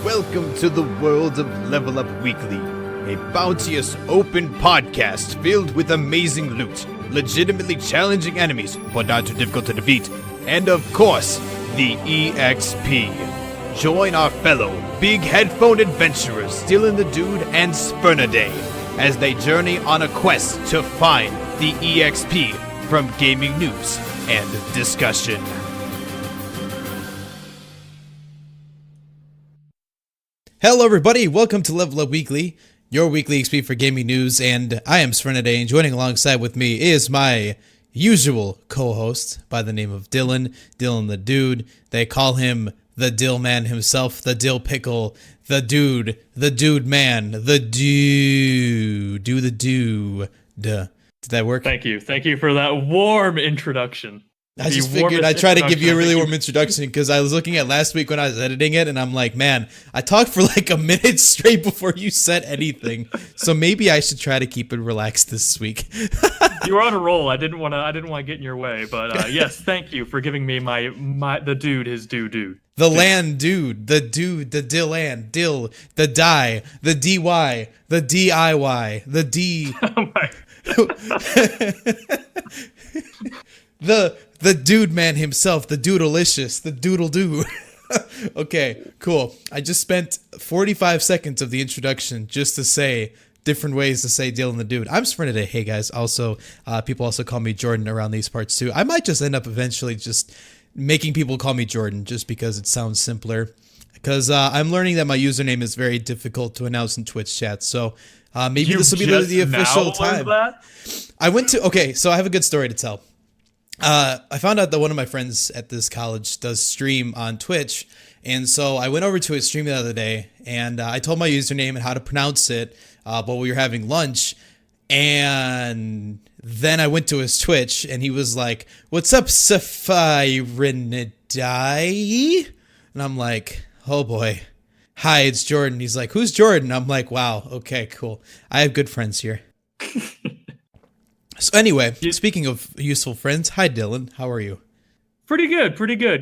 Welcome to the world of Level Up Weekly, a bounteous, open podcast filled with amazing loot, legitimately challenging enemies, but not too difficult to defeat, and of course, the EXP. Join our fellow big headphone adventurers Dylan the Dude and Spernaday as they journey on a quest to find the EXP from gaming news and discussion. Hello everybody, welcome to Level Up Weekly, your weekly XP for gaming news, and I am Spernaday, and joining alongside with me is my usual co-host by the name of Dylan the Dude. They call him the Dill Man himself, the Dill Pickle, the Dude Man, the Dude, do the do. Duh. Did that work? Thank you for that warm introduction. I just figured I'd try to give you a really warm introduction because I was looking at last week when I was editing it and I'm like, man, I talked for like a minute straight before you said anything. So maybe I should try to keep it relaxed this week. You were on a roll. I didn't want to get in your way, but yes, thank you for giving me the dude his dude. The land dude, the Dillan, Dill, the die, the DY, the DIY, the D. Oh my. The dude man himself, the doodleicious, the doodle doo. Okay, cool. I just spent 45 seconds of the introduction just to say different ways to say Dylan the Dude. I'm Spernaday. Hey guys. Also, people also call me Jordan around these parts too. I might just end up eventually just making people call me Jordan just because it sounds simpler. Because I'm learning that my username is very difficult to announce in Twitch chat. So maybe this will be the official time. Okay, so I have a good story to tell. I found out that one of my friends at this college does stream on Twitch, and so I went over to his stream the other day, and I told my username and how to pronounce it while we were having lunch, and then I went to his Twitch, and he was like, "What's up, Saphirinidai?" And I'm like, "Oh boy. Hi, it's Jordan." He's like, "Who's Jordan?" I'm like, "Wow, okay, cool. I have good friends here." So anyway, speaking of useful friends, hi Dylan, how are you? Pretty good.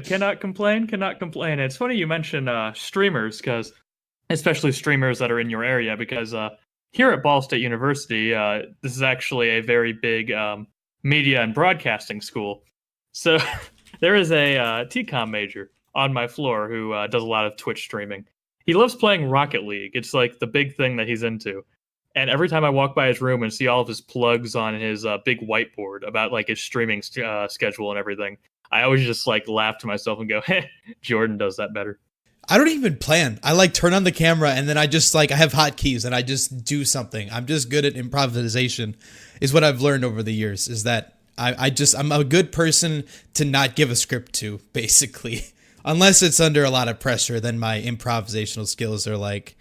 Cannot complain. It's funny you mention streamers, because especially streamers that are in your area, because here at Ball State University, this is actually a very big media and broadcasting school. So there is a TCOM major on my floor who does a lot of Twitch streaming. He loves playing Rocket League. It's like the big thing that he's into. And every time I walk by his room and see all of his plugs on his big whiteboard about like his streaming schedule and everything, I always just like laugh to myself and go, "Hey, Jordan does that better." I don't even plan. I like turn on the camera and then I just like I have hotkeys and I just do something. I'm just good at improvisation, is what I've learned over the years. Is that I'm a good person to not give a script to, basically, unless it's under a lot of pressure. Then my improvisational skills are like,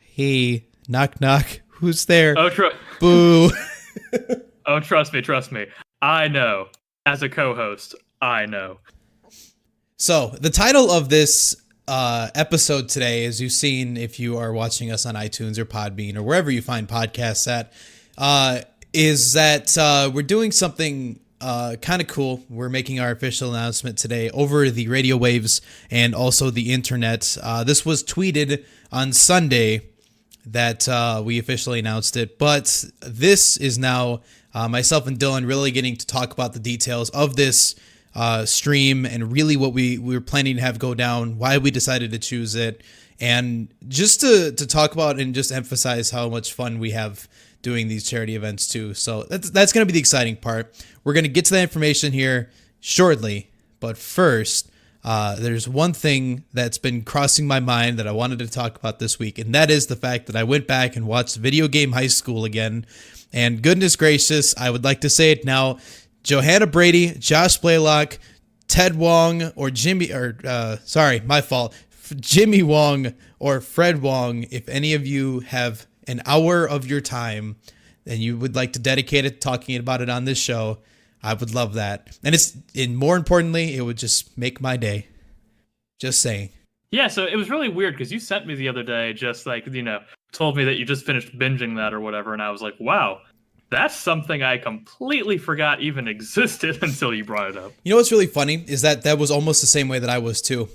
"Hey, knock knock. Who's there? Oh, boo." Oh, trust me. I know. As a co-host, I know. So, the title of this episode today, as you've seen if you are watching us on iTunes or Podbean or wherever you find podcasts at, is that we're doing something kind of cool. We're making our official announcement today over the radio waves and also the internet. This was tweeted on Sunday that we officially announced it, but this is now myself and Dylan really getting to talk about the details of this stream and really what we were planning to have go down, why we decided to choose it, and just to talk about and just emphasize how much fun we have doing these charity events too. So that's going to be the exciting part. We're going to get to that information here shortly, but first, there's one thing that's been crossing my mind that I wanted to talk about this week, and that is the fact that I went back and watched Video Game High School again, and goodness gracious, I would like to say it now, Johanna Brady, Josh Blaylock, Ted Wong, or Jimmy Wong or Fred Wong, if any of you have an hour of your time and you would like to dedicate it talking about it on this show, I would love that. And more importantly, it would just make my day. Just saying. Yeah, so it was really weird because you sent me the other day, just like, told me that you just finished binging that or whatever, and I was like, wow, that's something I completely forgot even existed until you brought it up. You know what's really funny is that was almost the same way that I was too.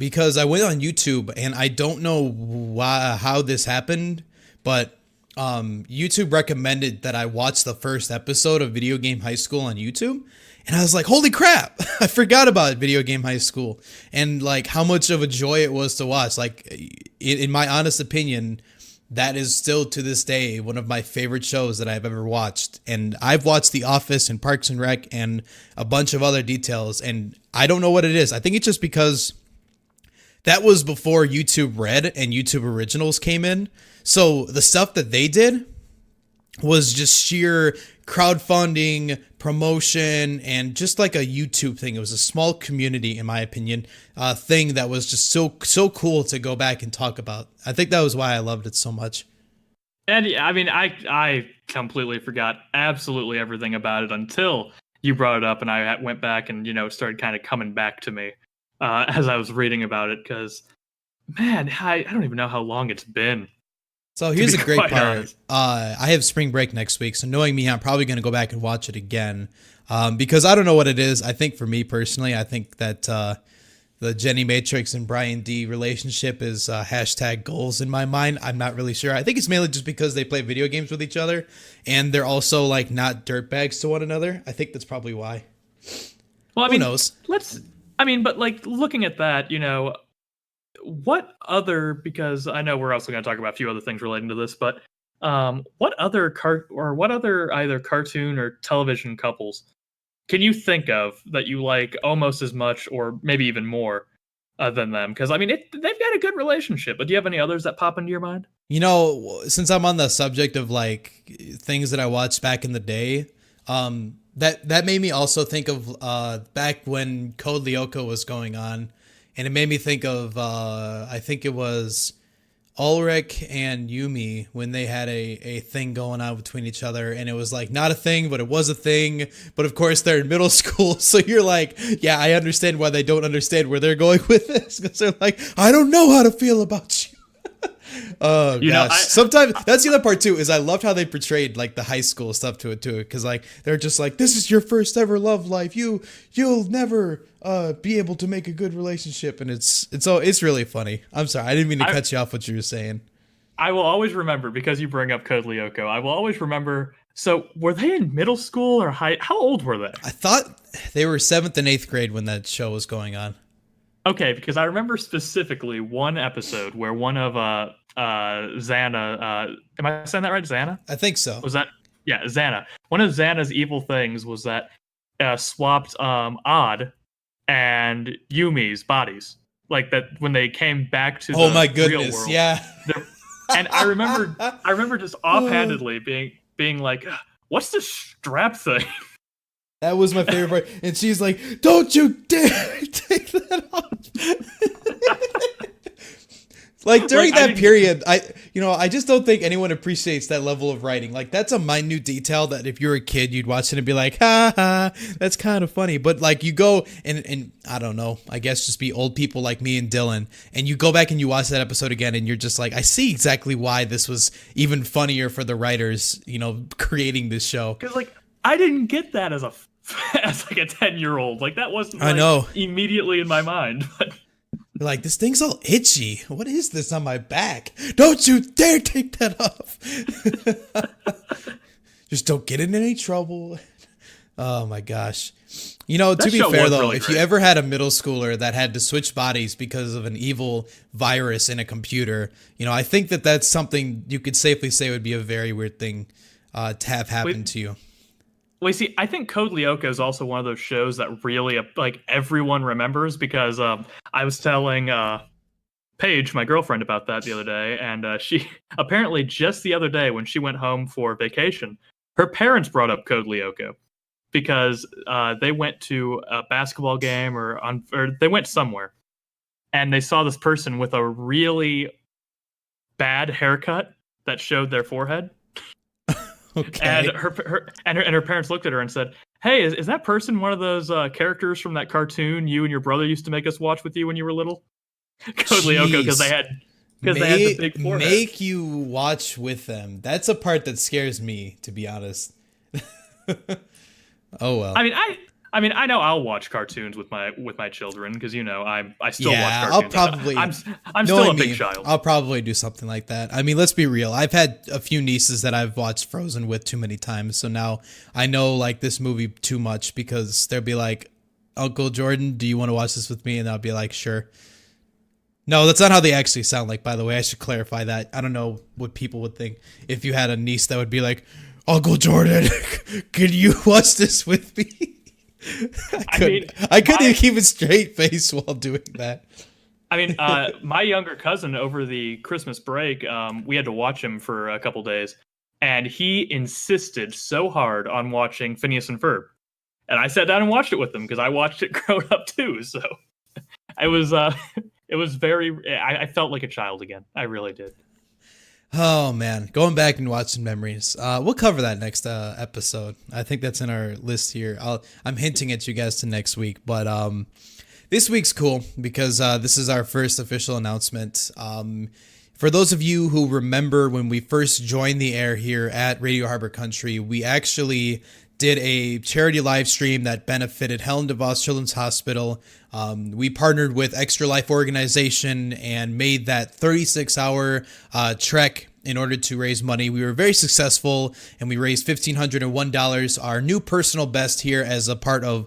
because I went on YouTube, and I don't know how this happened, but YouTube recommended that I watch the first episode of Video Game High School on YouTube. And I was like, holy crap, I forgot about Video Game High School and like how much of a joy it was to watch. Like, in my honest opinion, that is still to this day one of my favorite shows that I've ever watched. And I've watched The Office and Parks and Rec and a bunch of other details, and I don't know what it is. I think it's just because that was before YouTube Red and YouTube Originals came in. So the stuff that they did was just sheer crowdfunding, promotion, and just like a YouTube thing. It was a small community, in my opinion, thing that was just so cool to go back and talk about. I think that was why I loved it so much. And yeah, I mean, I completely forgot absolutely everything about it until you brought it up, and I went back and, you know, started kind of coming back to me as I was reading about it, because, man, I don't even know how long it's been. So here's a great part. I have spring break next week, so knowing me, I'm probably going to go back and watch it again because I don't know what it is. I think for me personally, I think that the Jenny Matrix and Brian D relationship is hashtag goals in my mind. I'm not really sure. I think it's mainly just because they play video games with each other, and they're also like not dirtbags to one another. I think that's probably why. Well, I mean, who knows? But like looking at that, you know, what other, because I know we're also going to talk about a few other things relating to this, but what other either cartoon or television couples can you think of that you like almost as much or maybe even more than them? Because I mean, they've got a good relationship, but do you have any others that pop into your mind? You know, since I'm on the subject of like things that I watched back in the day, that made me also think of back when Code Lyoko was going on. And it made me think of, I think it was Ulrich and Yumi when they had a thing going on between each other. And it was like not a thing, but it was a thing. But of course, they're in middle school. So you're like, yeah, I understand why they don't understand where they're going with this. Because they're like, I don't know how to feel about you. Oh gosh. Sometimes that's the other part too, is I loved how they portrayed like the high school stuff to it too, because like they're just like, this is your first ever love life, you'll never be able to make a good relationship, and it's really funny. I'm sorry, I didn't mean to cut you off what you were saying. I will always remember, because you bring up Code Lyoko, I will always remember. So were they in middle school or high? How old were they? I thought they were 7th and 8th grade when that show was going on. Okay, because I remember specifically one episode where one of Xana, am I saying that right? Xana? I think so. Was that? Yeah, Xana. One of Xana's evil things was that swapped Odd and Yumi's bodies. Like that when they came back to my the goodness, real world. Yeah. And I remember just offhandedly being like, what's this strap thing? That was my favorite part. And she's like, don't you dare take that off. Like during that period, I just don't think anyone appreciates that level of writing. Like that's a minute detail that if you're a kid, you'd watch it and be like, ha ha, that's kind of funny. But like you go and I don't know, I guess just be old people like me and Dylan, and you go back and you watch that episode again and you're just like, I see exactly why this was even funnier for the writers, you know, creating this show. Because like I didn't get that as like a 10-year-old. Like that wasn't like, I know, immediately in my mind. But like, this thing's all itchy. What is this on my back? Don't you dare take that off. Just don't get in any trouble. Oh my gosh. You know, to be fair though, if you ever had a middle schooler that had to switch bodies because of an evil virus in a computer, you know, I think that that's something you could safely say would be a very weird thing to have happen to you. Well, see, I think Code Lyoko is also one of those shows that really, like, everyone remembers, because I was telling Paige, my girlfriend, about that the other day, and she apparently just the other day when she went home for vacation, her parents brought up Code Lyoko because they went to a basketball game or they went somewhere, and they saw this person with a really bad haircut that showed their forehead. Okay. And her parents looked at her and said, "Hey, is that person one of those characters from that cartoon you and your brother used to make us watch with you when you were little?" Code Lyoko, because they had the big forehead. Make you watch with them. That's a part that scares me, to be honest. Oh well. I mean, I mean, I know I'll watch cartoons with my children because I still watch Yeah, cartoons. I'll probably. I'm still a big me, child. I'll probably do something like that. I mean, let's be real. I've had a few nieces that I've watched Frozen with too many times, so now I know like this movie too much because they'll be like, "Uncle Jordan, do you want to watch this with me?" And I'll be like, "Sure." No, that's not how they actually sound like, by the way. I should clarify that. I don't know what people would think if you had a niece that would be like, "Uncle Jordan, can you watch this with me?" I couldn't keep a straight face while doing that. I mean, my younger cousin over the Christmas break, we had to watch him for a couple days, and he insisted so hard on watching Phineas and Ferb. And I sat down and watched it with him because I watched it growing up too. So it was I felt like a child again. I really did. Oh man, going back and watching memories. We'll cover that next episode. I think that's in our list here. I'm hinting at you guys to next week, but this week's cool because this is our first official announcement. For those of you who remember when we first joined the air here at Radio Harbor Country, we actually did a charity live stream that benefited Helen DeVos Children's Hospital. We partnered with Extra Life Organization and made that 36-hour trek in order to raise money. We were very successful, and we raised $1,501, our new personal best here as a part of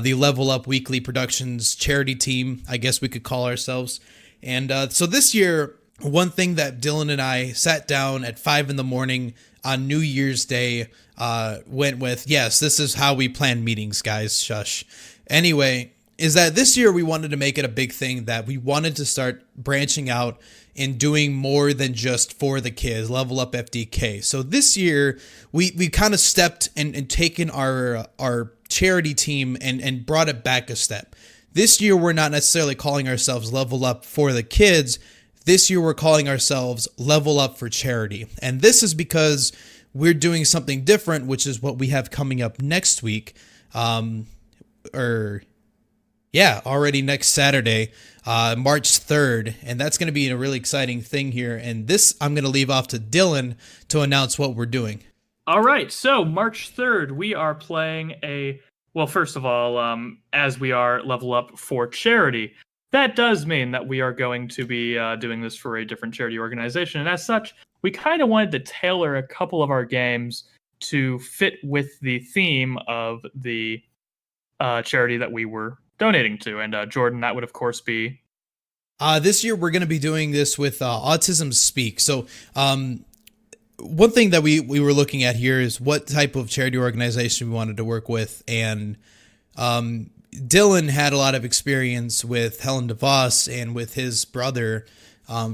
the Level Up Weekly Productions charity team, I guess we could call ourselves. And so this year, one thing that Dylan and I sat down at 5 a.m. on New Year's Day went with, yes, this is how we plan meetings, guys, shush. Anyway, is that this year we wanted to make it a big thing that we wanted to start branching out and doing more than just for the kids, Level Up FDK. So this year we kind of stepped and taken our charity team and brought it back a step. This year we're not necessarily calling ourselves Level Up for the kids. This year we're calling ourselves Level Up for Charity. And this is because we're doing something different, which is what we have coming up next week. Already next Saturday, March 3rd. And that's going to be a really exciting thing here. And this I'm going to leave off to Dylan to announce what we're doing. All right. So March 3rd, we are playing first of all, as we are Level Up for Charity, that does mean that we are going to be doing this for a different charity organization. And as such, we kind of wanted to tailor a couple of our games to fit with the theme of the charity that we were donating to. And Jordan, that would of course be this year we're going to be doing this with Autism Speaks. So one thing that we were looking at here is what type of charity organization we wanted to work with, and Dylan had a lot of experience with Helen DeVos and with his brother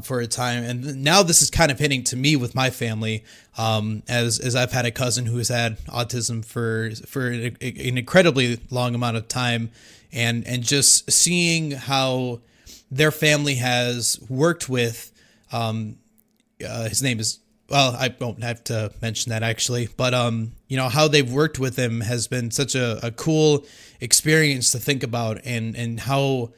for a time, and now this is kind of hitting to me with my family, as I've had a cousin who has had autism for an incredibly long amount of time, and just seeing how their family has worked with his name is, well, I don't have to mention that actually, but how they've worked with him has been such a cool experience to think about, and how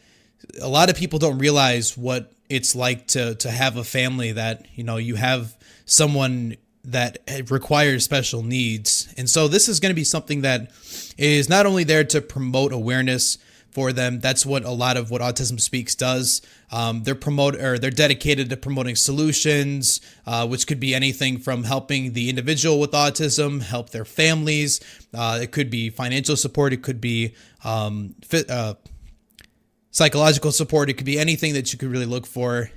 a lot of people don't realize what it's like to have a family that, you have someone that requires special needs. And so this is going to be something that is not only there to promote awareness for them. That's what a lot of what Autism Speaks does. They're dedicated to promoting solutions, which could be anything from helping the individual with autism, help their families. It could be financial support. It could be psychological support. It could be anything that you could really look for.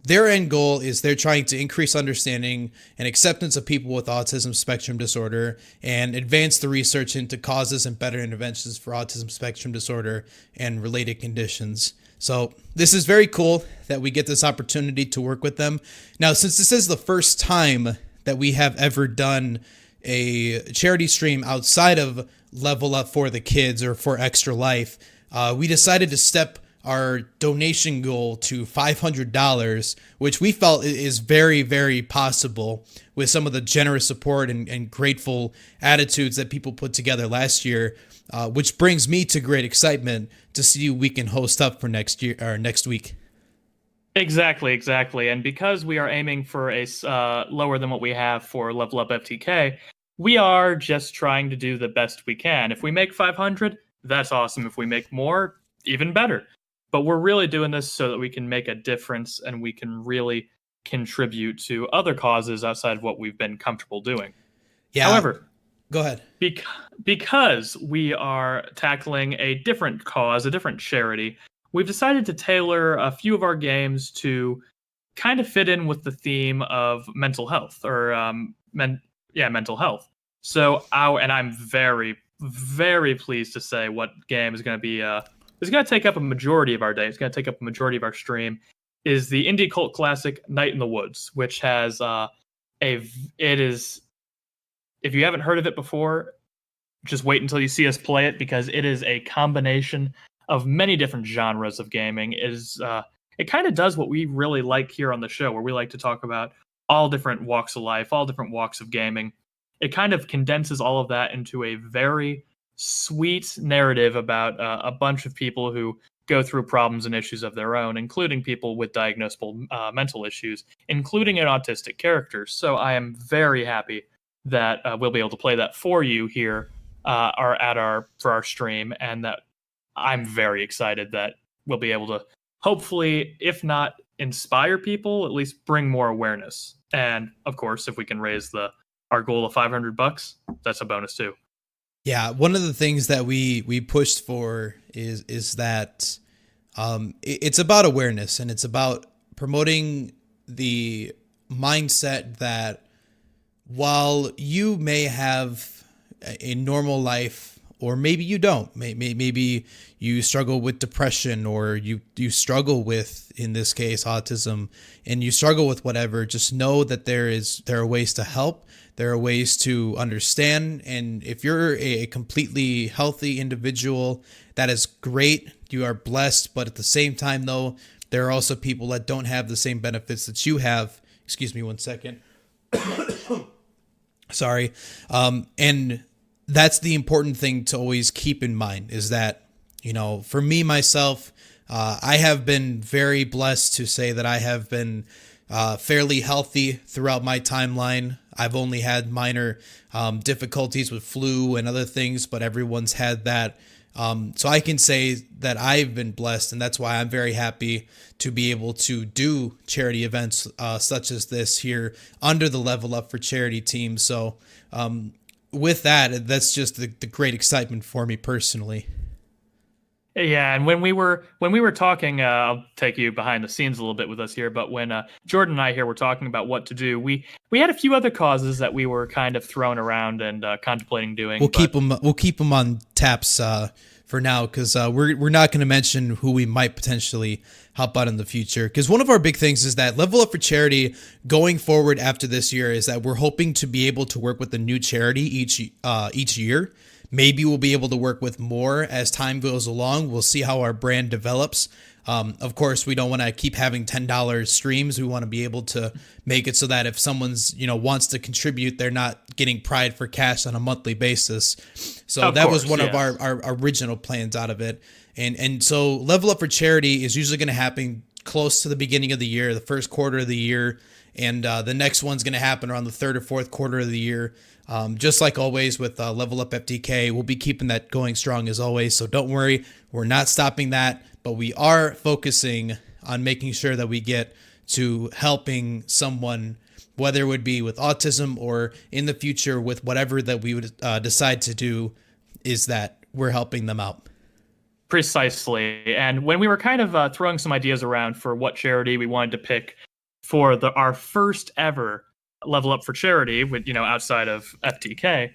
Their end goal is they're trying to increase understanding and acceptance of people with autism spectrum disorder and advance the research into causes and better interventions for autism spectrum disorder and related conditions. So this is very cool that we get this opportunity to work with them. Now, since this is the first time that we have ever done a charity stream outside of Level Up for the Kids or for Extra Life, we decided to step our donation goal to $500, which we felt is very, very possible with some of the generous support and grateful attitudes that people put together last year, which brings me to great excitement to see who we can host up for next year or next week. Exactly. And because we are aiming for a lower than what we have for Level Up FTK, we are just trying to do the best we can. If we make 500, that's awesome. If we make more, even better. But we're really doing this so that we can make a difference and we can really contribute to other causes outside of what we've been comfortable doing. Yeah. However, go ahead. Because we are tackling a different cause, a different charity, we've decided to tailor a few of our games to kind of fit in with the theme of mental health or mental health. So and I'm very, very pleased to say what game is going to be is going to take up a majority of our day. It's going to take up a majority of our stream. Is the indie cult classic Night in the Woods, which has it is. If you haven't heard of it before, just wait until you see us play it, because it is a combination of many different genres of gaming. It kind of does what we really like here on the show, where we like to talk about all different walks of life, all different walks of gaming. It kind of condenses all of that into a very sweet narrative about a bunch of people who go through problems and issues of their own, including people with diagnosable mental issues, including an autistic character. So I am very happy that we'll be able to play that for you here for our stream, and that I'm very excited that we'll be able to hopefully, if not inspire people, at least bring more awareness. And of course, if we can raise our goal of $500, that's a bonus too. Yeah, one of the things that we pushed for is that it's about awareness, and it's about promoting the mindset that while you may have a normal life, or maybe you don't, maybe you struggle with depression, or you struggle with, in this case, autism, and you struggle with whatever, just know that there are ways to help. There are ways to understand. And if you're a completely healthy individual, that is great. You are blessed. But at the same time, though, there are also people that don't have the same benefits that you have. Excuse me one second. Sorry. And that's the important thing to always keep in mind, is that, for me, myself, I have been very blessed to say that I have been fairly healthy throughout my timeline. I've only had minor difficulties with flu and other things, but everyone's had that. So I can say that I've been blessed, and that's why I'm very happy to be able to do charity events such as this here under the Level Up for Charity team. So with that, that's just the great excitement for me personally. Yeah, and when we were talking, I'll take you behind the scenes a little bit with us here. But when Jordan and I here were talking about what to do, we had a few other causes that we were kind of throwing around and contemplating doing. We'll keep them on taps for now, because we're not going to mention who we might potentially help out in the future. Because one of our big things is that Level Up for Charity going forward after this year is that we're hoping to be able to work with a new charity each year. Maybe we'll be able to work with more as time goes along. We'll see how our brand develops. Of course, we don't want to keep having $10 streams. We want to be able to make it so that if someone's, wants to contribute, they're not getting pried for cash on a monthly basis. So that was one of our original plans out of it. And so Level Up for Charity is usually going to happen close to the beginning of the year, the first quarter of the year. And the next one's going to happen around the third or fourth quarter of the year. Just like always with Level Up FTK, we'll be keeping that going strong as always. So don't worry, we're not stopping that, but we are focusing on making sure that we get to helping someone, whether it would be with autism or in the future with whatever that we would decide to do, is that we're helping them out. Precisely. And when we were kind of throwing some ideas around for what charity we wanted to pick for our first ever Level Up for Charity, with outside of FTK,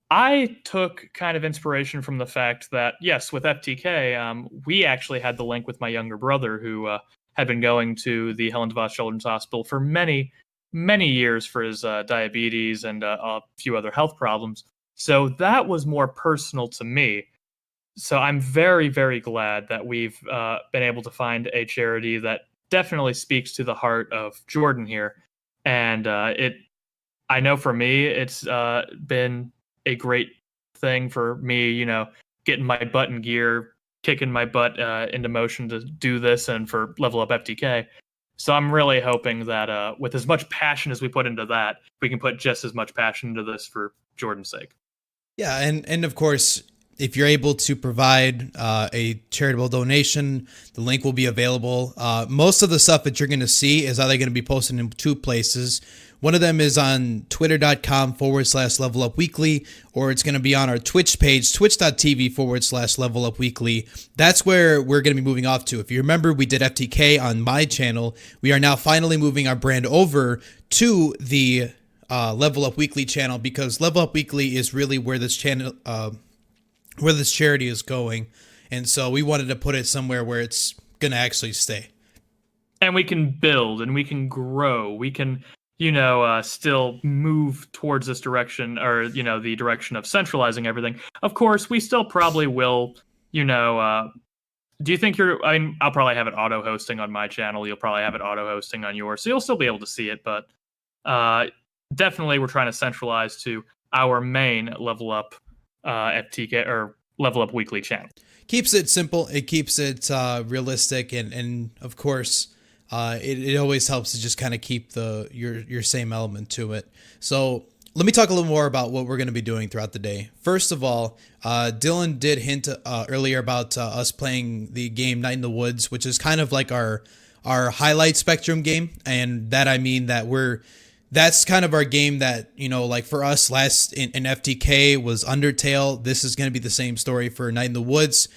I took kind of inspiration from the fact that, yes, with FTK, we actually had the link with my younger brother, who had been going to the Helen DeVos Children's Hospital for many, many years for his diabetes and a few other health problems. So that was more personal to me. So I'm very, very glad that we've been able to find a charity that definitely speaks to the heart of Jordan here. And I know for me, it's been a great thing for me, getting my butt in gear, kicking my butt into motion to do this, and for Level Up FTK. So I'm really hoping that with as much passion as we put into that, we can put just as much passion into this for Jordan's sake. Yeah, and of course, if you're able to provide a charitable donation, the link will be available. Most of the stuff that you're going to see is either going to be posted in two places. One of them is on twitter.com/levelupweekly, or it's going to be on our Twitch page, twitch.tv/levelupweekly. That's where we're going to be moving off to. If you remember, we did FTK on my channel. We are now finally moving our brand over to the Level Up Weekly channel, because Level Up Weekly is really where this channel, where this charity is going. And so we wanted to put it somewhere where it's going to actually stay. And we can build and we can grow. We can, still move towards this direction, or, the direction of centralizing everything. Of course, we still probably will, do you think I'll probably have it auto hosting on my channel. You'll probably have it auto hosting on yours. So you'll still be able to see it. But definitely we're trying to centralize to our main Level Up FTK or Level Up Weekly channel. Keeps it simple. It keeps it realistic, and of course, it always helps to just kind of keep your same element to it. So let me talk a little more about what we're going to be doing throughout the day. First of all, Dylan did hint earlier about us playing the game Night in the Woods, which is kind of like our highlight spectrum game, and that I mean that that's kind of our game that, like for us last in FTK was Undertale. This is going to be the same story for Night in the Woods.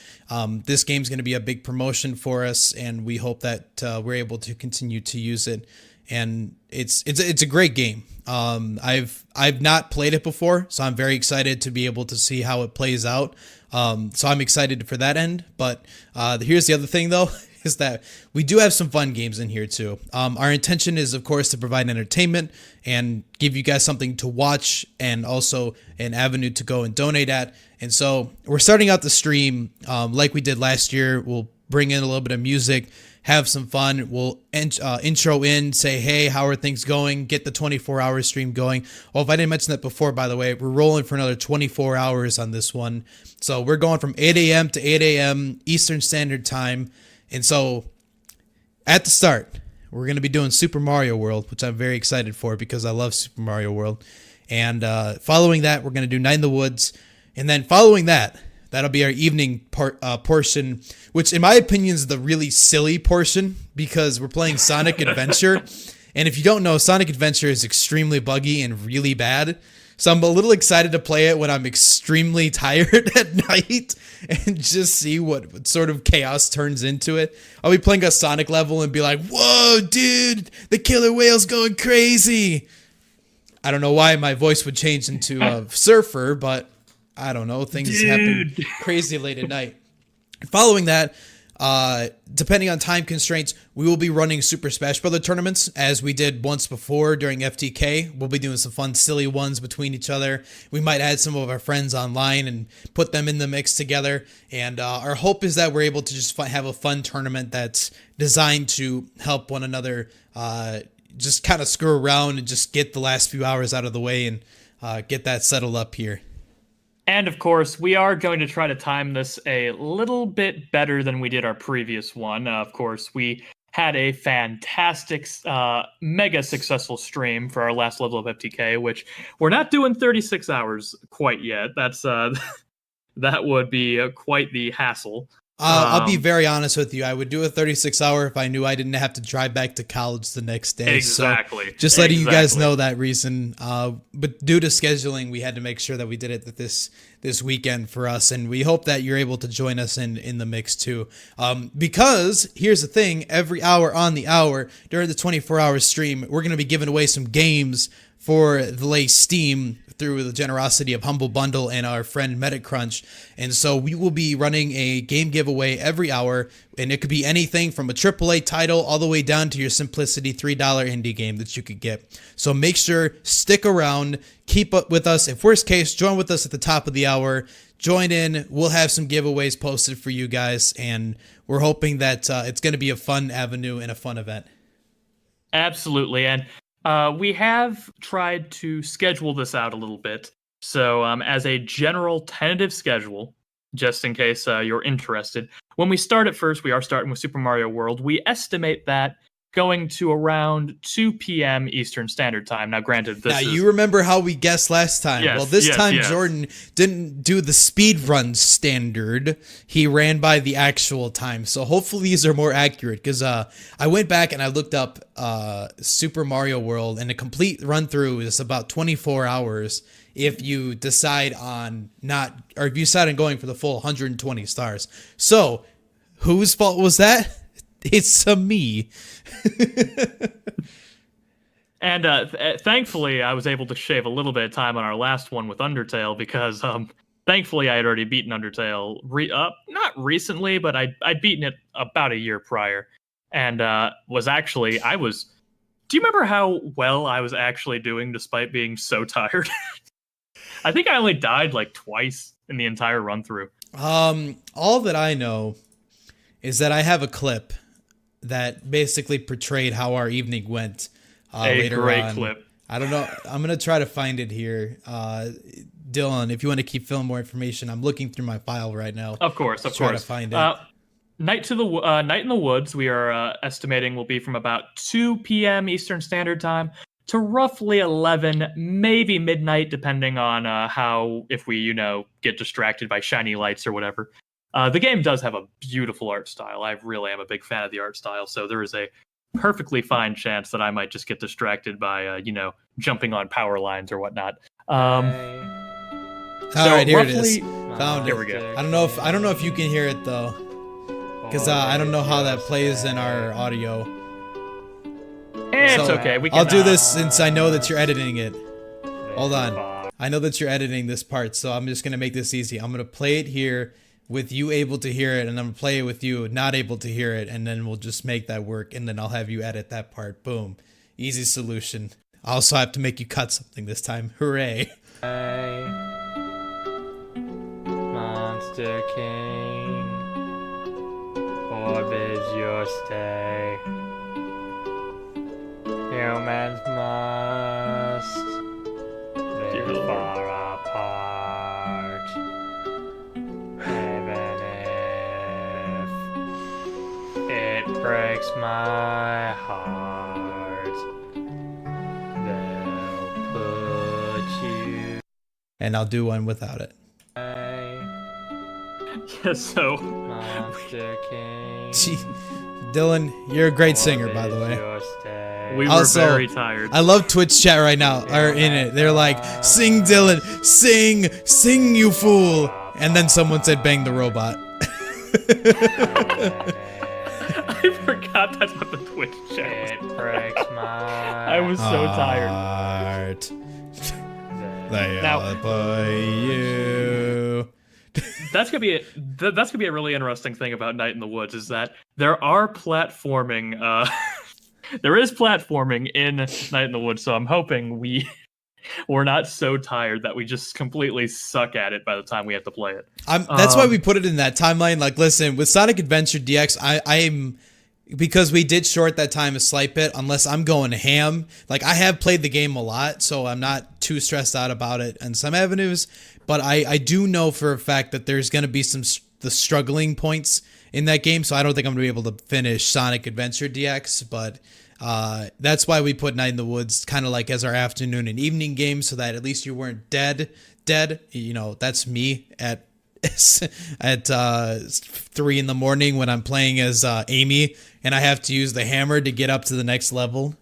This game's going to be a big promotion for us, and we hope that we're able to continue to use it. And it's a great game. I've not played it before, so I'm very excited to be able to see how it plays out. So I'm excited for that end. But here's the other thing, though. Is that we do have some fun games in here too. Our intention is, of course, to provide entertainment and give you guys something to watch, and also an avenue to go and donate at. And so we're starting out the stream like we did last year. We'll bring in a little bit of music, have some fun. We'll intro in, say, hey, how are things going? Get the 24-hour stream going. Oh, if I didn't mention that before, by the way, we're rolling for another 24 hours on this one. So we're going from 8 a.m. to 8 a.m. Eastern Standard Time. And so, at the start, we're going to be doing Super Mario World, which I'm very excited for because I love Super Mario World. And following that, we're going to do Night in the Woods. And then following that, that'll be our evening portion, which in my opinion is the really silly portion, because we're playing Sonic Adventure. And if you don't know, Sonic Adventure is extremely buggy and really bad. So I'm a little excited to play it when I'm extremely tired at night and just see what sort of chaos turns into it. I'll be playing a Sonic level and be like, whoa, dude, the killer whale's going crazy. I don't know why my voice would change into a surfer, but I don't know. Things happen crazy late at night. Following that, depending on time constraints, we will be running Super Smash Bros. Tournaments as we did once before during FTK. We'll be doing some fun, silly ones between each other. We might add some of our friends online and put them in the mix together. And our hope is that we're able to just have a fun tournament that's designed to help one another just kind of screw around and just get the last few hours out of the way and get that settled up here. And of course, we are going to try to time this a little bit better than we did our previous one. Of course, we had a fantastic, mega successful stream for our last level of FTK, which we're not doing 36 hours quite yet. That's that would be quite the hassle. I'll be very honest with you. I would do a 36-hour if I knew I didn't have to drive back to college the next day. Exactly. So just letting you guys know that reason. But due to scheduling, we had to make sure that we did it this weekend for us, and we hope that you're able to join us in the mix too. Because here's the thing: every hour on the hour during the 24-hour stream, we're going to be giving away some games for the late Steam through the generosity of Humble Bundle and our friend Metacrunch. And so we will be running a game giveaway every hour, and it could be anything from a AAA title all the way down to your Simplicity $3 indie game that you could get. So make sure, stick around, keep up with us. If worst case, join with us at the top of the hour. Join in. We'll have some giveaways posted for you guys, and we're hoping that it's going to be a fun avenue and a fun event. Absolutely. And we have tried to schedule this out a little bit. So as a general tentative schedule, just in case you're interested, when we start at first, we are starting with Super Mario World. We estimate that going to around 2 p.m. Eastern Standard Time. Now, granted, this you remember how we guessed last time. Yes, well, this time yes. Jordan didn't do the speed run standard. He ran by the actual time. So hopefully these are more accurate, because I went back and I looked up Super Mario World, and a complete run through is about 24 hours if you decide on if you decide on going for the full 120 stars. So whose fault was that? It's me. And thankfully, I was able to shave a little bit of time on our last one with Undertale, because thankfully I had already beaten Undertale not recently, but I'd beaten it about a year prior, and do you remember how well I was actually doing despite being so tired? I think I only died like twice in the entire run through. All that I know is that I have a clip that basically portrayed how our evening went. Later great on. clip. I don't know. I'm gonna try to find it here. Dylan, if you want to keep filling more information, I'm looking through my file right now. Of course. Try to find it. Night in the Woods, we are estimating will be from about 2 p.m. Eastern Standard Time to roughly 11, maybe midnight, depending on if we get distracted by shiny lights or whatever. The game does have a beautiful art style. I really am a big fan of the art style, so there is a perfectly fine chance that I might just get distracted by, jumping on power lines or whatnot. All right, here it is. Found it. Here we go. I don't know if you can hear it though, because I don't know how that plays in our audio. It's So, okay. We can, I'll do this since I know that you're editing it. Hold on. I know that you're editing this part, so I'm just gonna make this easy. I'm gonna play it here with you able to hear it, and I'm gonna play it with you not able to hear it, and then we'll just make that work, and then I'll have you edit that part. Boom. Easy solution. I also have to make you cut something this time. Hooray. Monster King, forbids your stay. Humans must live far apart. Even if it breaks my heart, they'll put you And I'll do one without it. away. Yeah, so Monster King. Gee, Dylan, you're a great singer, by the way. we were Also, very tired. I love Twitch chat right now, or in it. They're like, sing, Dylan, sing, you fool. And then someone said, bang the robot. I forgot that's what the Twitch chat It was. breaks my I was so tired. Heart. They Now- all for you. That's gonna be a really interesting thing about Night in the Woods, is that there are platforming. There is platforming in Night in the Woods, so I'm hoping we're not so tired that we just completely suck at it by the time we have to play it. That's why we put it in that timeline. Like, listen, with Sonic Adventure DX, I'm because we did short that time a slight bit. Unless I'm going ham, like I have played the game a lot, so I'm not too stressed out about it in some avenues. But I do know for a fact that there's going to be the struggling points in that game, so I don't think I'm going to be able to finish Sonic Adventure DX. But that's why we put Night in the Woods kind of like as our afternoon and evening game, so that at least you weren't dead. That's me at 3 a.m. when I'm playing as Amy, and I have to use the hammer to get up to the next level.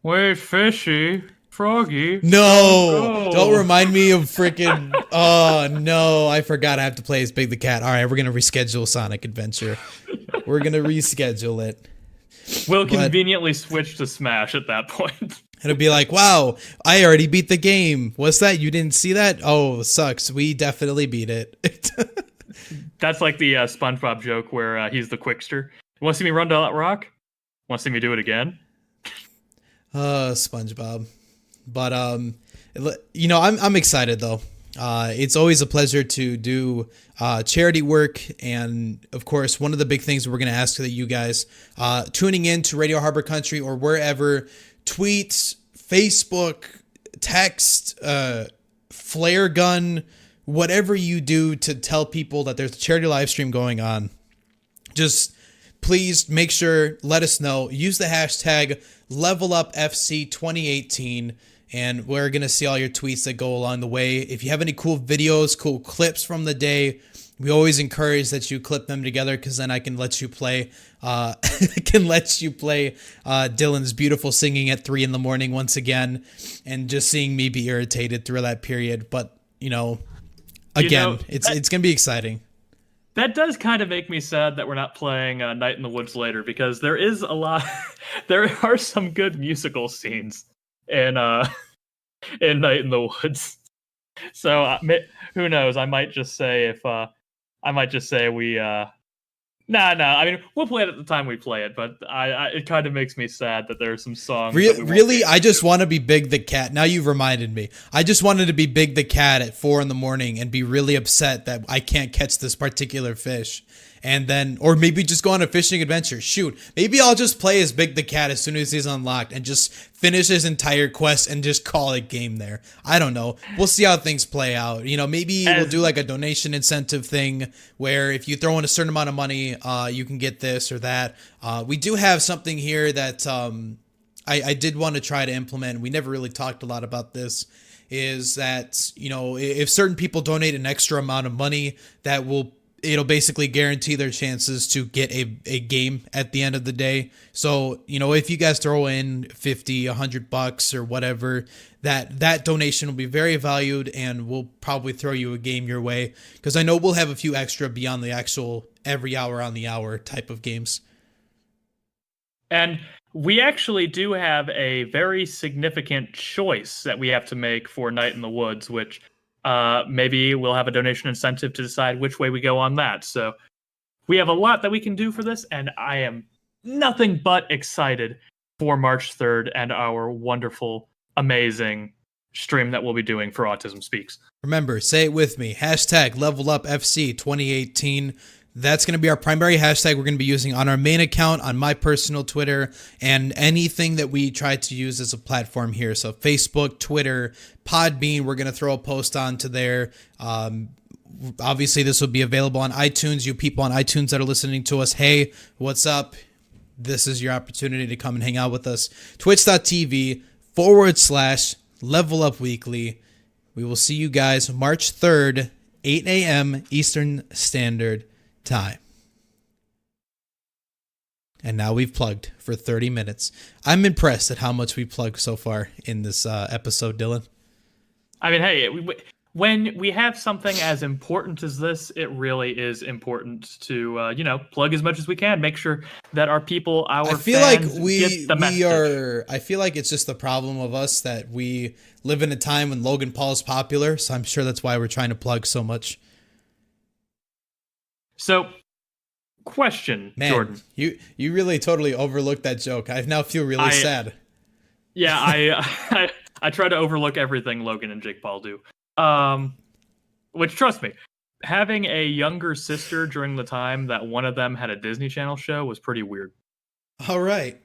Wait, Fishy, Froggy. No, don't remind me of freaking. Oh no, I forgot I have to play as Big the Cat. All right, we're gonna reschedule Sonic Adventure. We're gonna reschedule it. We'll conveniently switch to Smash at that point. It'll be like, wow, I already beat the game. What's that? You didn't see that? Oh, sucks. We definitely beat it. That's like the SpongeBob joke where he's the Quickster. You want to see me run down that rock? Want to see me do it again? SpongeBob. But I'm excited though. It's always a pleasure to do charity work, and of course, one of the big things we're going to ask that you guys tuning in to Radio Harbor Country or wherever, tweets, Facebook, text, flare gun, whatever you do to tell people that there's a charity live stream going on. Just please make sure, let us know. Use the hashtag LevelUpFC2018, and we're going to see all your tweets that go along the way. If you have any cool videos, cool clips from the day, we always encourage that you clip them together, because then I can let you play Dylan's beautiful singing at 3 a.m. once again, and just seeing me be irritated through that period. But, again, it's going to be exciting. That does kind of make me sad that we're not playing Night in the Woods later, because there is a lot. There are some good musical scenes in Night in the Woods. So who knows? I might just say we. No. I mean, we'll play it at the time we play it, but it kind of makes me sad that there are some songs. Really, I just want to be Big the Cat. Now you've reminded me. I just wanted to be Big the Cat at 4 a.m. and be really upset that I can't catch this particular fish. And then, or maybe just go on a fishing adventure. Shoot, maybe I'll just play as Big the Cat as soon as he's unlocked and just finish his entire quest and just call it game there. I don't know. We'll see how things play out. Maybe we'll do like a donation incentive thing where if you throw in a certain amount of money, you can get this or that. We do have something here that I did want to try to implement. We never really talked a lot about this. Is that, if certain people donate an extra amount of money, it'll basically guarantee their chances to get a game at the end of the day. So, if you guys throw in $50, $100 or whatever, that donation will be very valued, and we'll probably throw you a game your way, because I know we'll have a few extra beyond the actual every hour on the hour type of games. And we actually do have a very significant choice that we have to make for Night in the Woods, which maybe we'll have a donation incentive to decide which way we go on that. So we have a lot that we can do for this, and I am nothing but excited for March 3rd and our wonderful, amazing stream that we'll be doing for Autism Speaks. Remember, say it with me, hashtag LevelUpFC2018. That's going to be our primary hashtag we're going to be using on our main account, on my personal Twitter, and anything that we try to use as a platform here. So Facebook, Twitter, Podbean, we're going to throw a post onto there. Obviously, this will be available on iTunes. You people on iTunes that are listening to us, hey, what's up? This is your opportunity to come and hang out with us. Twitch.tv/LevelUpWeekly. We will see you guys March 3rd, 8 a.m. Eastern Standard Time. And now we've plugged for 30 minutes. I'm impressed at how much we plugged so far in this episode, Dylan. I mean, hey, when we have something as important as this, it really is important to, plug as much as we can. Make sure that our people, our fans, get the message. I feel like it's just the problem of us that we live in a time when Logan Paul is popular. So I'm sure that's why we're trying to plug so much. So, question, Man, Jordan. You really totally overlooked that joke. I now feel really sad. Yeah, I try to overlook everything Logan and Jake Paul do. Which, trust me, having a younger sister during the time that one of them had a Disney Channel show was pretty weird. All right.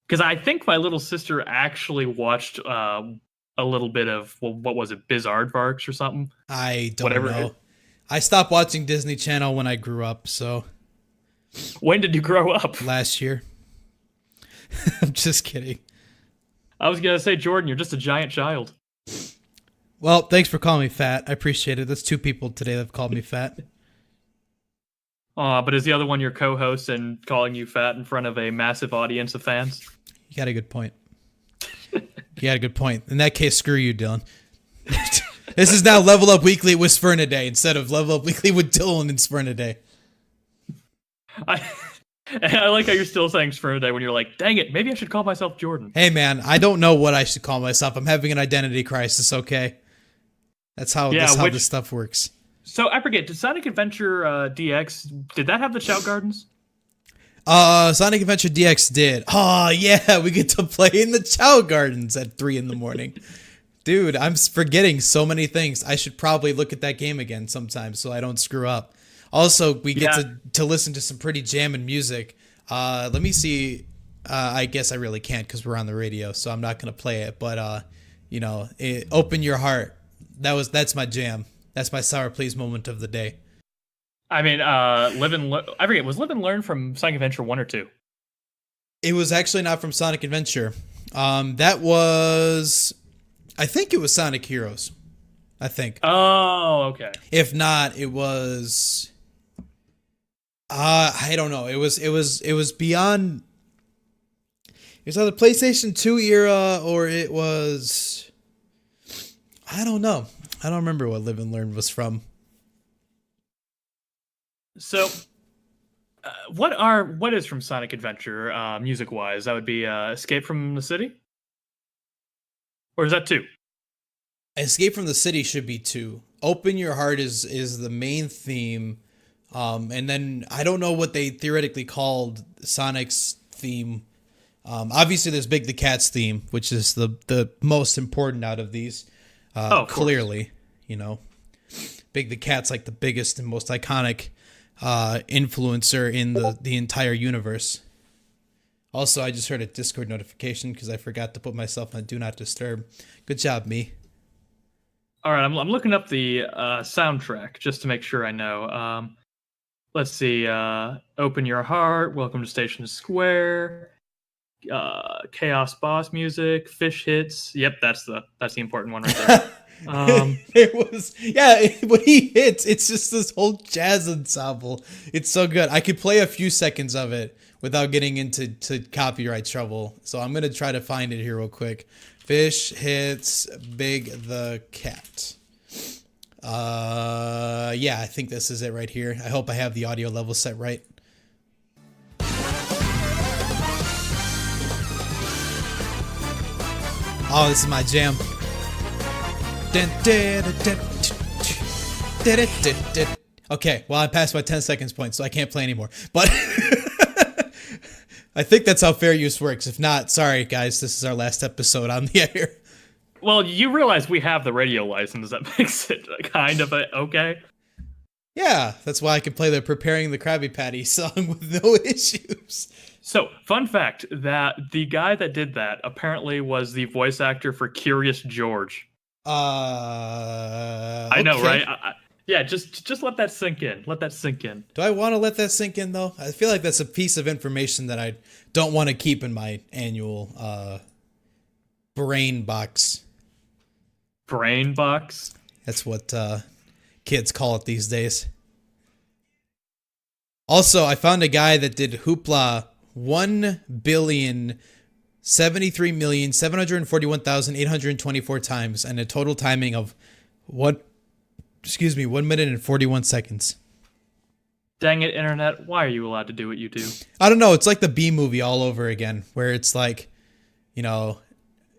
Because I think my little sister actually watched a little bit of, what was it, Bizaardvarks or something? I don't know. I stopped watching Disney Channel when I grew up, so... When did you grow up? Last year. I'm just kidding. I was going to say, Jordan, you're just a giant child. Well, thanks for calling me fat. I appreciate it. That's 2 people today that have called me fat. But is the other one your co-host and calling you fat in front of a massive audience of fans? You got a good point. In that case, screw you, Dylan. This is now Level Up Weekly with Spernaday instead of Level Up Weekly with Dylan and Spernaday. I like how you're still saying Spernaday when you're like, dang it, maybe I should call myself Jordan. Hey, man, I don't know what I should call myself. I'm having an identity crisis, okay? That's how this stuff works. So, I forget, did Sonic Adventure DX, did that have the Shout Gardens? Sonic Adventure DX did. Oh, yeah, we get to play in the Chow Gardens at 3 a.m. Dude, I'm forgetting so many things. I should probably look at that game again sometime so I don't screw up. Also, we get to listen to some pretty jamming music. Let me see. I guess I really can't because we're on the radio, so I'm not going to play it. But, Open Your Heart. That's my jam. That's my Sour Please moment of the day. I mean, Live and Learn. I forget. Was Live and Learn from Sonic Adventure 1 or 2? It was actually not from Sonic Adventure. That was, I think it was Sonic Heroes. I think. Oh, okay. If not, it was. I don't know. It was beyond. It was either PlayStation 2 era or it was. I don't know. I don't remember what Live and Learn was from. So, what is from Sonic Adventure, music wise? That would be Escape from the City, or is that 2? Escape from the City should be 2. Open Your Heart is the main theme, and then I don't know what they theoretically called Sonic's theme. Obviously, there's Big the Cat's theme, which is the most important out of these. Clearly, you know, Big the Cat's like the biggest and most iconic influencer in the entire universe. Also, I just heard a Discord notification because I forgot to put myself on Do Not Disturb. Good job, me. All right, I'm looking up the soundtrack just to make sure I know. Let's see. Open Your Heart, Welcome to Station Square, Chaos Boss music, Fish Hits. Yep, that's the important one right there. It was, yeah, when he hits, it's just this whole jazz ensemble. It's so good. I could play a few seconds of it without getting into copyright trouble. So I'm going to try to find it here real quick. Fish Hits Big the Cat. Yeah, I think this is it right here. I hope I have the audio level set right. Oh, this is my jam. Okay, well, I passed my 10 seconds point, so I can't play anymore. But I think that's how fair use works. If not, sorry, guys, this is our last episode on the air. Well, you realize we have the radio license. That makes it kind of okay. Yeah, that's why I can play the Preparing the Krabby Patty song with no issues. So, fun fact, that the guy that did that apparently was the voice actor for Curious George. I know, okay. right? Yeah, just let that sink in. Let that sink in. Do I want to let that sink in, though? I feel like that's a piece of information that I don't want to keep in my annual brain box. Brain box? That's what kids call it these days. Also, I found a guy that did Hoopla 1,073,741,824 times and a total timing of 1 minute and 41 seconds. Dang it, internet. Why are you allowed to do what you do? I don't know. It's like the B movie all over again, where it's like, you know,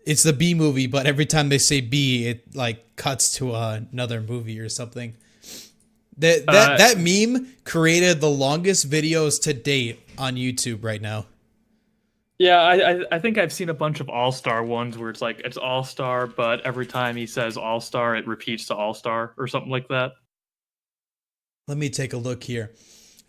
it's the B movie, but every time they say B, it like cuts to another movie or something. That meme created the longest videos to date on YouTube right now. Yeah, I think I've seen a bunch of All-Star ones where it's like, it's All-Star, but every time he says All-Star, it repeats to All-Star or something like that. Let me take a look here.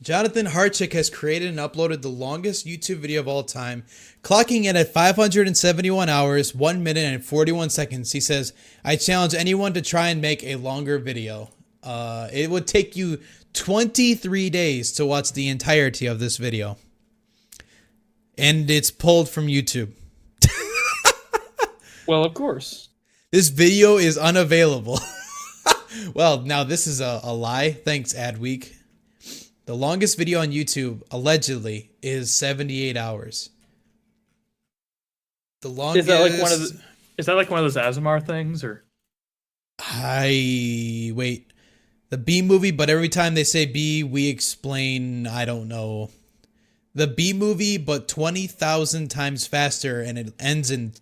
Jonathan Harchick has created and uploaded the longest YouTube video of all time, clocking it at 571 hours, 1 minute, and 41 seconds. He says, I challenge anyone to try and make a longer video. It would take you 23 days to watch the entirety of this video. And it's pulled from YouTube. Well, of course. This video is unavailable. Well, now this is a lie. Thanks, Adweek. The longest video on YouTube, allegedly, is 78 hours. The longest... Is that like one of those Azamar things, or? Wait. The B movie, but every time they say B, we explain, I don't know. The B movie, but 20,000 times faster, and it ends in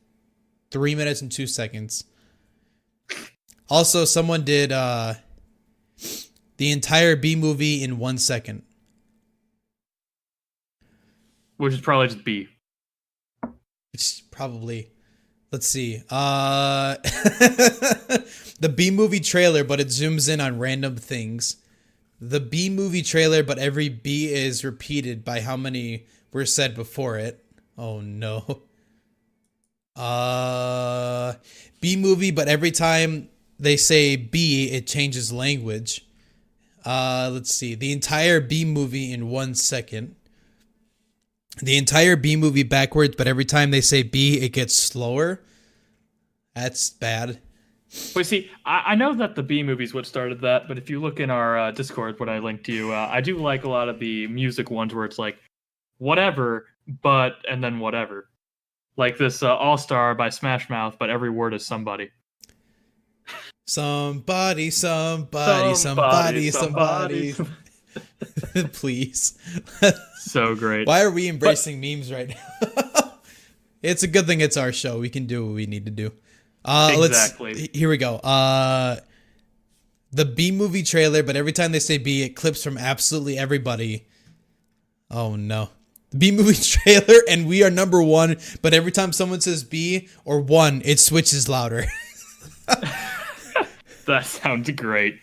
3 minutes and 2 seconds. Also, someone did the entire B movie in 1 second. Which is probably just B. It's probably... Let's see. The B movie trailer, but it zooms in on random things. The B movie trailer, but every B is repeated by how many were said before it. Oh no. B movie, but every time they say B, it changes language. Let's see. The entire B movie in 1 second. The entire B movie backwards, but every time they say B, it gets slower. That's bad. Wait, see, I know that the B movie is what started that, but if you look in our Discord, what I linked to you, I do like a lot of the music ones where it's like, whatever, but, and then whatever. Like this All-Star by Smash Mouth, but every word is somebody. Somebody. Please. So great. Why are we embracing memes right now? It's a good thing it's our show. We can do what we need to do. Exactly. Here we go. The B movie trailer, but every time they say B, it clips from absolutely everybody. Oh no. The B movie trailer, and we are number 1, but every time someone says B or 1, it switches louder. That sounds great.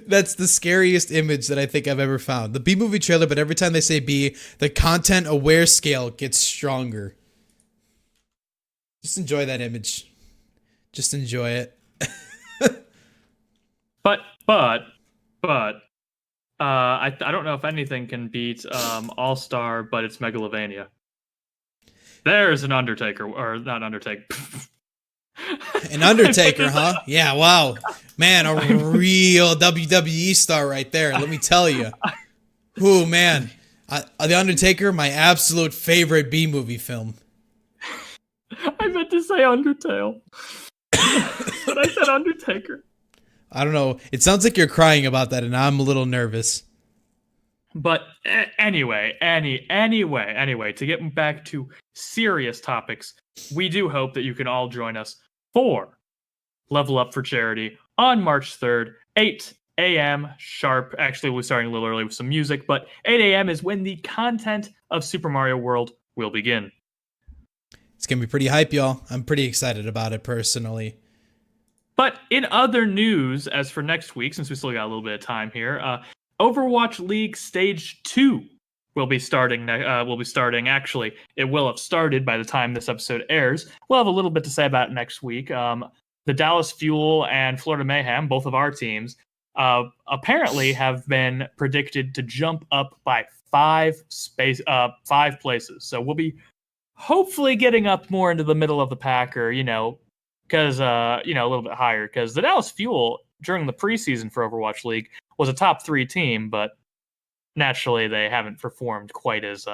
That's the scariest image that I think I've ever found. The B movie trailer, but every time they say B, the content aware scale gets stronger. Just enjoy that image. Just enjoy it. But I don't know if anything can beat All-Star, but it's Megalovania. There's an Undertaker, or not Undertaker. An Undertaker, huh? Yeah, wow. Man, a real WWE star right there, let me tell you. Ooh, man. The Undertaker, my absolute favorite B-movie film. I meant to say Undertale. But I said Undertaker. I don't know. It sounds like you're crying about that, and I'm a little nervous. But anyway, to get back to serious topics, we do hope that you can all join us for Level Up for Charity on March 3rd, 8 a.m. sharp. Actually, we're starting a little early with some music, but 8 a.m. is when the content of Super Mario World will begin. It's going to be pretty hype, y'all. I'm pretty excited about it personally. But in other news, as for next week, since we still got a little bit of time here, Overwatch League Stage 2 will be starting. Actually, it will have started by the time this episode airs. We'll have a little bit to say about it next week. The Dallas Fuel and Florida Mayhem, both of our teams, apparently have been predicted to jump up by 5 places. So we'll be hopefully getting up more into the middle of the pack, or because a little bit higher. Because the Dallas Fuel during the preseason for Overwatch League was a top 3 team, but naturally they haven't performed quite as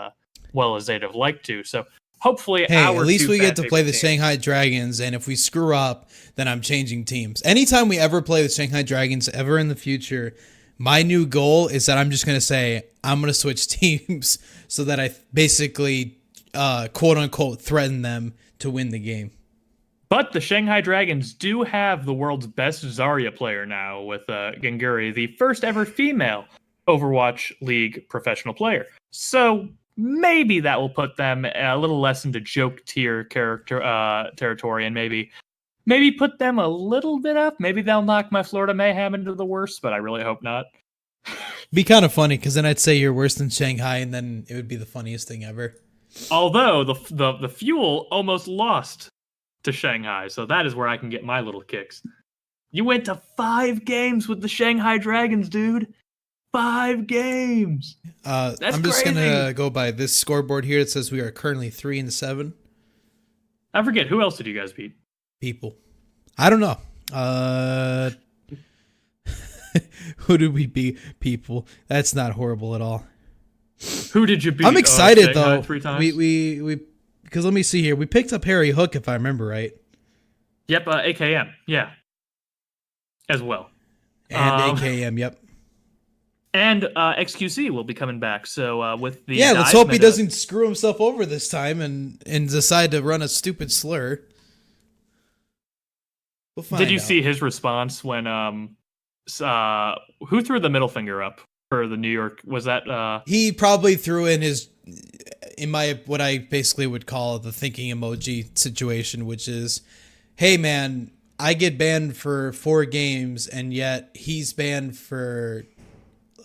well as they'd have liked to. So hopefully, at least we get to play the Shanghai Dragons, and if we screw up, then I'm changing teams. Anytime we ever play the Shanghai Dragons ever in the future, my new goal is that I'm just going to say I'm going to switch teams so that I basically quote unquote threaten them to win the game. But the Shanghai Dragons do have the world's best Zarya player now with Genguri, the first ever female Overwatch League professional player. So maybe that will put them a little less into joke tier territory, and maybe put them a little bit up. Maybe they'll knock my Florida Mayhem into the worst, but I really hope not. Be kind of funny, because then I'd say you're worse than Shanghai, and then it would be the funniest thing ever. Although the Fuel almost lost to Shanghai, so that is where I can get my little kicks. You went to 5 games with the Shanghai Dragons, dude. 5 games. That's I'm just crazy. gonna go by this scoreboard here. It says we are currently 3-7. I forget, who else did you guys beat? People. I don't know. Who did we beat? People. That's not horrible at all. Who did you beat? I'm excited though. 3 times? We because let me see here. We picked up Harry Hook, if I remember right. Yep, AKM. Yeah. As well. And AKM, yep. And XQC will be coming back. So with the let's hope he doesn't screw himself over this time and decide to run a stupid slur. We'll find Did you out. see his response when who threw the middle finger up for the New York? Was that He probably threw in my what I basically would call the thinking emoji situation, which is, hey man, I get banned for 4 games and yet he's banned for,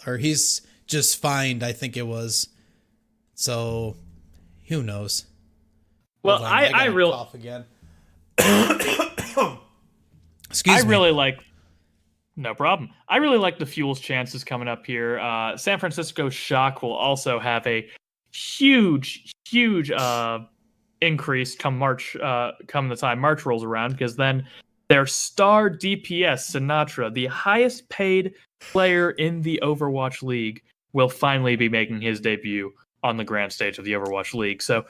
or he's just fined, I think it was. So who knows? Well, I really cough again. Excuse me. No problem. I really like the Fuel's chances coming up here. San Francisco Shock will also have a huge increase come the time March rolls around, because then their star DPS Sinatra, the highest paid player in the Overwatch League, will finally be making his debut on the grand stage of the Overwatch League. So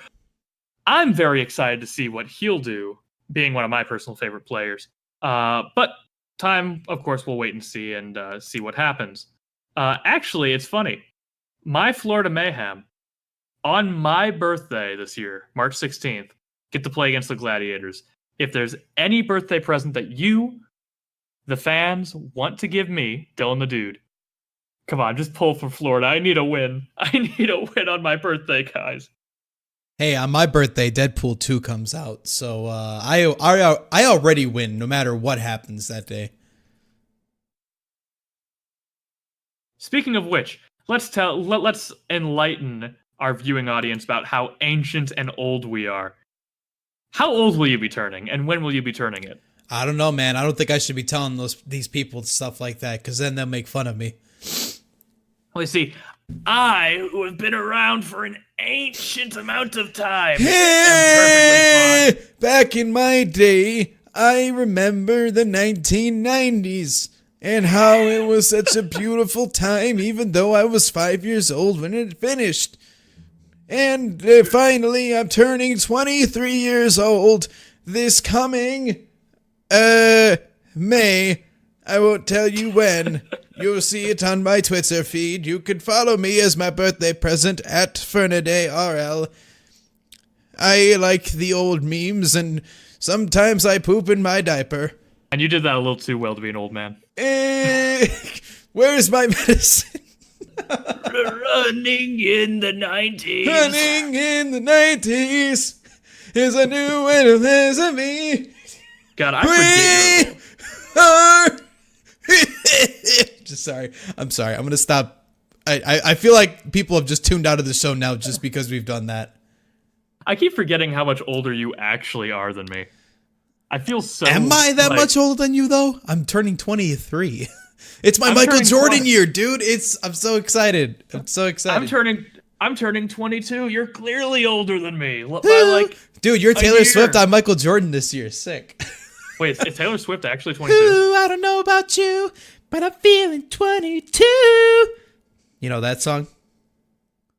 I'm very excited to see what he'll do, being one of my personal favorite players. But time, of course, we'll wait and see what happens. Actually, it's funny. My Florida Mayhem, on my birthday this year, March 16th, get to play against the Gladiators. If there's any birthday present that you, the fans, want to give me, Dylan the Dude, come on, just pull for Florida. I need a win. I need a win on my birthday, guys. Hey, on my birthday, Deadpool 2 comes out, so I already win no matter what happens that day. Speaking of which, let's enlighten our viewing audience about how ancient and old we are. How old will you be turning, and when will you be turning it? I don't know, man. I don't think I should be telling these people stuff like that, because then they'll make fun of me. Well, you see, I, who have been around for an ancient amount of time, Hey, am perfectly fine. back in my day, I remember the 1990s and how it was such a beautiful time, even though I was 5 years old when it finished. And finally, I'm turning 23 years old this coming May. I won't tell you when. You'll see it on my Twitter feed. You can follow me as my birthday present at FernadayRL. I like the old memes, and sometimes I poop in my diaper. And you did that a little too well to be an old man. Where's my medicine? Running in the 90s. Running in the 90s is a new way to listen to me. God, I forget your Just sorry. I'm sorry. I'm gonna stop. I feel like people have just tuned out of the show now just because we've done that. I keep forgetting how much older you actually are than me. I feel so. Am I that much older than you though? I'm turning 23. It's my I'm Michael turning Jordan 20. year, dude. I'm so excited. I'm so excited. I'm turning 22. You're clearly older than me. By Dude, you're a Taylor year. Swift. I'm Michael Jordan this year. Sick. Wait, is Taylor Swift actually 22? Ooh, I don't know about you, but I'm feeling 22. You know that song?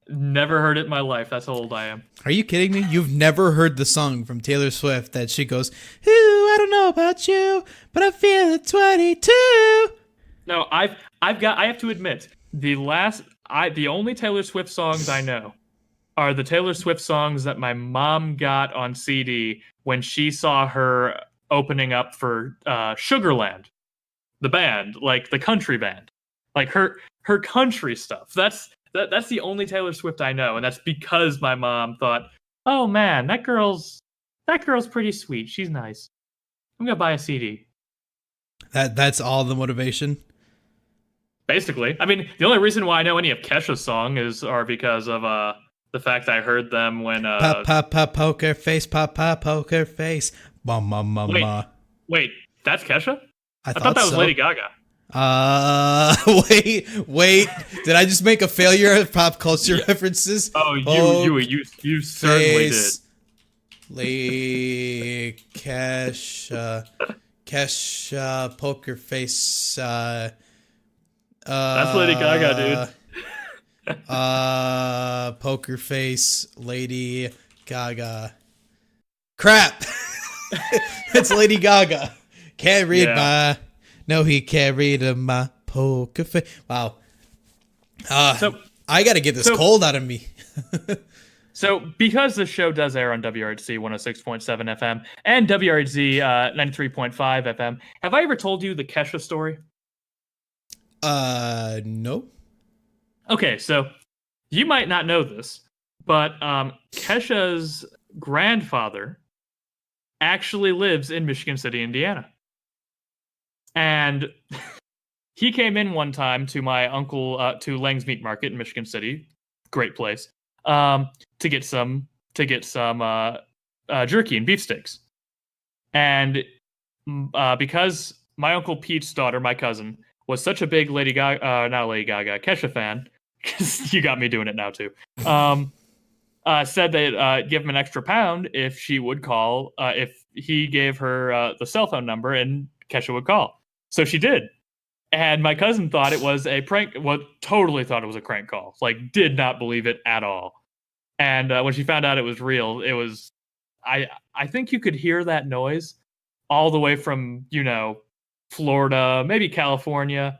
Never heard it in my life. That's how old I am. Are you kidding me? You've never heard the song from Taylor Swift that she goes, ooh, I don't know about you, but I'm feeling 22. No, I have to admit, the only Taylor Swift songs I know are the Taylor Swift songs that my mom got on CD when she saw her opening up for Sugarland, the band, like the country band, like her country stuff. That's the only Taylor Swift I know, and that's because my mom thought, oh man, that girl's pretty sweet. She's nice. I'm gonna buy a CD. That's all the motivation. Basically, I mean, the only reason why I know any of Kesha's song are because of the fact I heard them when Pop, pop, pop, poker face, pop, pop, poker face. Ma, ma, ma, ma. Wait, that's Kesha? I thought that was so. Lady Gaga. Wait. Did I just make a failure of pop culture references? Oh, you certainly did. Lady Kesha, poker face. That's Lady Gaga, dude. Poker face, Lady Gaga. Crap. It's Lady Gaga. Can't read my. No, he can't read my poker face. Wow. So I got to get this cold out of me. So, because the show does air on WRHC 106.7 FM and WRHZ 93.5 FM, have I ever told you the Kesha story? No. Okay, so you might not know this, but Kesha's grandfather actually lives in Michigan City, Indiana. And he came in one time to my uncle, to Lang's Meat Market in Michigan City, great place, to get some jerky and beef sticks. And because my Uncle Pete's daughter, my cousin, was such a big Kesha fan, because you got me doing it now too. Said that give him an extra £1 if she would call, if he gave her the cell phone number and Kesha would call. So she did. And my cousin thought it was a prank, totally thought it was a crank call. Like, did not believe it at all. And when she found out it was real, it was, I think you could hear that noise all the way from, Florida, maybe California.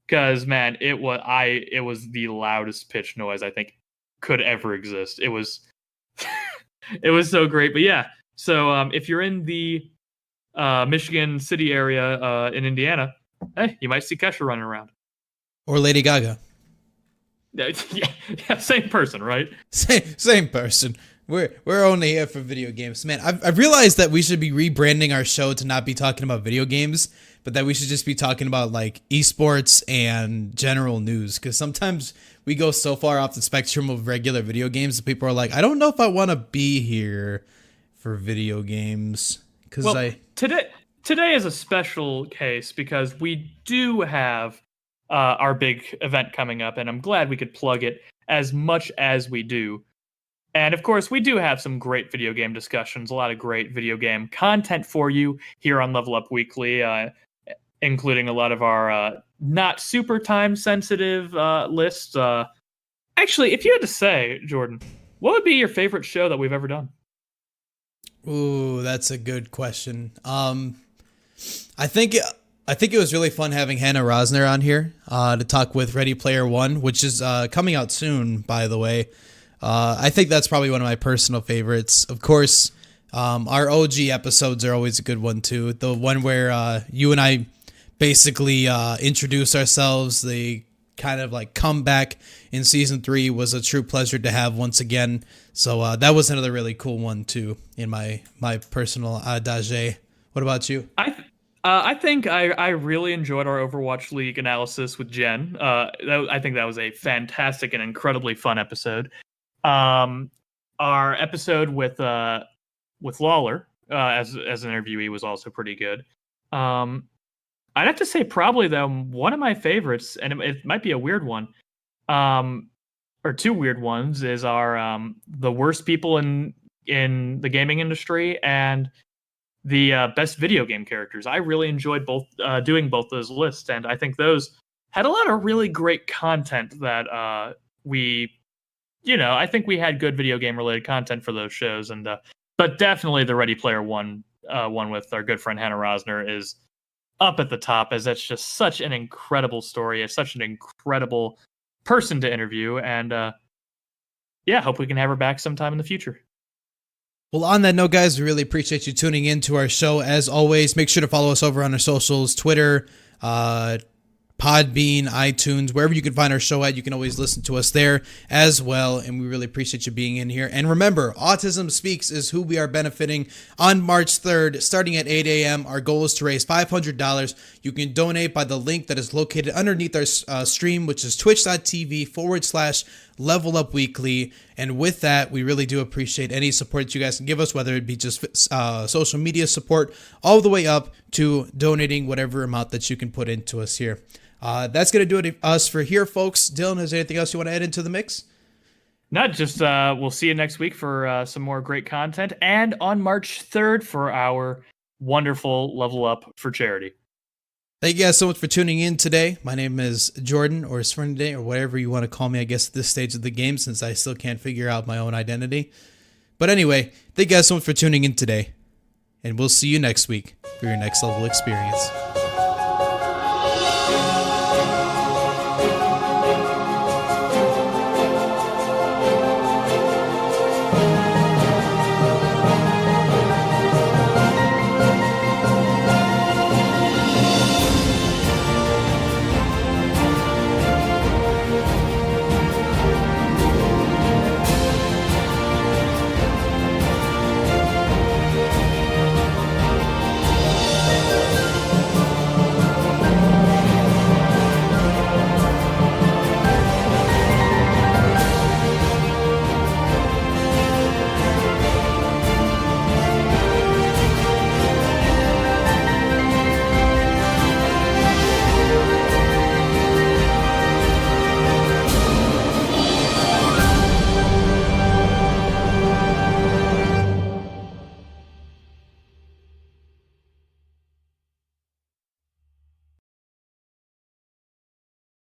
Because, man, it was the loudest pitch noise I think could ever exist. It was it was so great. But yeah, so if you're in the Michigan City area in Indiana, hey, you might see Kesha running around. Or Lady Gaga. Yeah, same person, right? Same person. We're only here for video games. Man, I've realized that we should be rebranding our show to not be talking about video games, but that we should just be talking about like esports and general news. Because sometimes we go so far off the spectrum of regular video games that people are like, I don't know if I want to be here for video games. Today is a special case because we do have our big event coming up, and I'm glad we could plug it as much as we do. And of course, we do have some great video game discussions, a lot of great video game content for you here on Level Up Weekly, including a lot of our not super time sensitive lists. Actually, if you had to say, Jordan, what would be your favorite show that we've ever done? Ooh, that's a good question. I think it was really fun having Hannah Rosner on here to talk with Ready Player One, which is coming out soon, by the way. I think that's probably one of my personal favorites. Of course, our OG episodes are always a good one too. The one where you and I basically introduce ourselves, the kind of like comeback in season 3 was a true pleasure to have once again. So that was another really cool one too in my personal adage. What about you? I think I really enjoyed our Overwatch League analysis with Jen. I think that was a fantastic and incredibly fun episode. Our episode with Lawler as an interviewee was also pretty good. I'd have to say probably though one of my favorites, and it might be a weird one, or two weird ones, is our the worst people in the gaming industry and the best video game characters. I really enjoyed doing both those lists, and I think those had a lot of really great content that I think we had good video game related content for those shows. And but definitely the Ready Player One one with our good friend Hannah Rosner is up at the top, as that's just such an incredible story. It's such an incredible person to interview, and hope we can have her back sometime in the future. Well, on that note, guys, we really appreciate you tuning in to our show. As always, make sure to follow us over on our socials, Twitter, Podbean, iTunes, wherever you can find our show at. You can always listen to us there as well, and we really appreciate you being in here. And remember, Autism Speaks is who we are benefiting on March 3rd, starting at 8 a.m. Our goal is to raise $500. You can donate by the link that is located underneath our stream, which is twitch.tv/Level Up Weekly. And with that, we really do appreciate any support that you guys can give us, whether it be just social media support, all the way up to donating whatever amount that you can put into us here. That's going to do it us for here, folks. Dylan, is there anything else you want to add into the mix? Not just we'll see you next week for some more great content, and on March 3rd for our wonderful Level Up for charity. Thank you guys so much for tuning in today. My name is Jordan, or Sfrinde, or whatever you want to call me, I guess, at this stage of the game, since I still can't figure out my own identity. But anyway, thank you guys so much for tuning in today, and we'll see you next week for your next level experience.